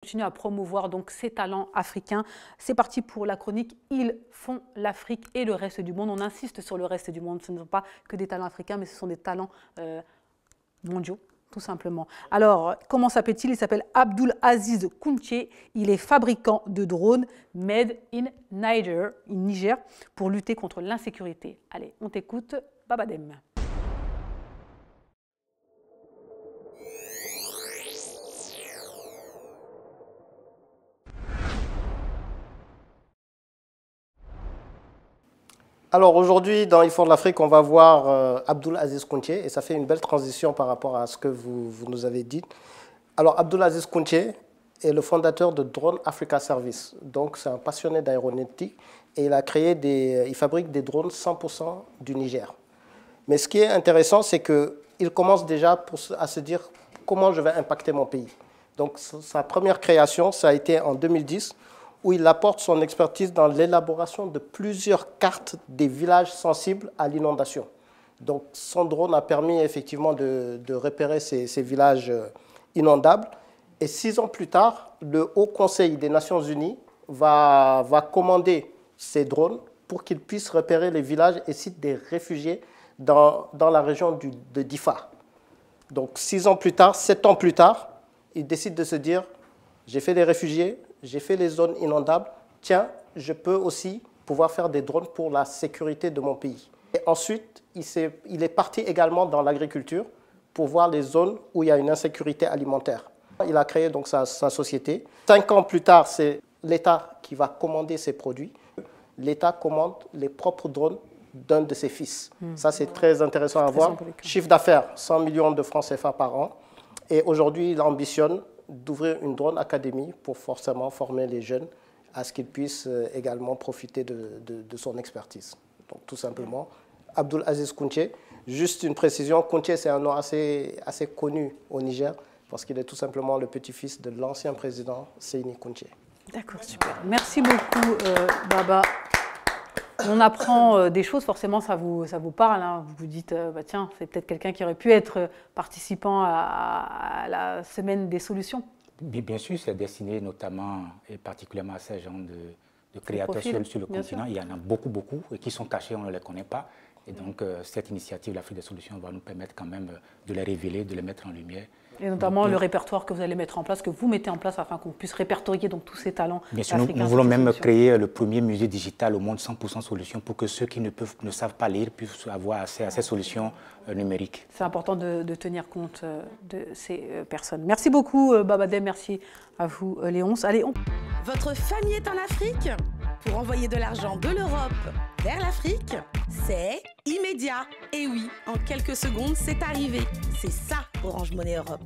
Continue à promouvoir donc ces talents africains. C'est parti pour la chronique Ils font l'Afrique et le reste du monde. On insiste sur le reste du monde. Ce ne sont pas que des talents africains, mais ce sont des talents mondiaux, tout simplement. Alors, comment s'appelle-t-il? Il s'appelle Abdul Aziz Kounché. Il est fabricant de drones made in Niger, pour lutter contre l'insécurité. Allez, on t'écoute, Babadem. Alors aujourd'hui, dans Ils font de l'Afrique, on va voir Abdul Aziz Kounché et ça fait une belle transition par rapport à ce que vous nous avez dit. Alors Abdul Aziz Kounché est le fondateur de Drone Africa Service. Donc c'est un passionné d'aéronautique et il fabrique des drones 100% du Niger. Mais ce qui est intéressant, c'est qu'il commence déjà à se dire comment je vais impacter mon pays. Donc sa première création, ça a été en 2010, où il apporte son expertise dans l'élaboration de plusieurs cartes des villages sensibles à l'inondation. Donc son drone a permis effectivement de repérer ces villages inondables. Et 6 ans plus tard, le Haut Conseil des Nations Unies va commander ces drones pour qu'ils puissent repérer les villages et sites des réfugiés dans la région de Difa. Donc 6 ans plus tard, 7 ans plus tard, il décide de se dire, j'ai fait les réfugiés, j'ai fait les zones inondables, tiens, je peux aussi pouvoir faire des drones pour la sécurité de mon pays. Et ensuite, il est parti également dans l'agriculture pour voir les zones où il y a une insécurité alimentaire. Il a créé donc sa société. 5 ans plus tard, c'est l'État qui va commander ses produits. L'État commande les propres drones d'un de ses fils. Ça, c'est très intéressant à voir. Chiffre d'affaires, 100 millions de francs CFA par an. Et aujourd'hui, il ambitionne d'ouvrir une drone académie pour forcément former les jeunes à ce qu'ils puissent également profiter de son expertise. Donc tout simplement, Abdul Aziz Kounché. Juste une précision, Kounché c'est un nom assez connu au Niger parce qu'il est tout simplement le petit-fils de l'ancien président Seyni Kounché. D'accord, super. Merci beaucoup Baba. On apprend des choses, forcément ça vous parle, hein. Vous vous dites, bah, tiens, c'est peut-être quelqu'un qui aurait pu être participant à la semaine des solutions. Bien sûr, c'est destiné notamment et particulièrement à ces gens de créateurs sur le continent. Il y en a beaucoup, et qui sont cachés, on ne les connaît pas. Et donc cette initiative, l'Afrique des solutions, va nous permettre quand même de les révéler, de les mettre en lumière. Et notamment le répertoire que vous allez mettre en place, que vous mettez en place afin qu'on puisse répertorier donc, tous ces talents. Bien sûr, nous voulons même créer le premier musée digital au monde 100% solutions pour que ceux qui ne savent pas lire puissent avoir accès à ces solutions numériques. C'est important de tenir compte de ces personnes. Merci beaucoup Babadem, merci à vous Léonce. Allez, Votre famille est en Afrique? Pour envoyer de l'argent de l'Europe vers l'Afrique, c'est immédiat. Et oui, en quelques secondes, c'est arrivé. C'est ça, Orange Money Europe.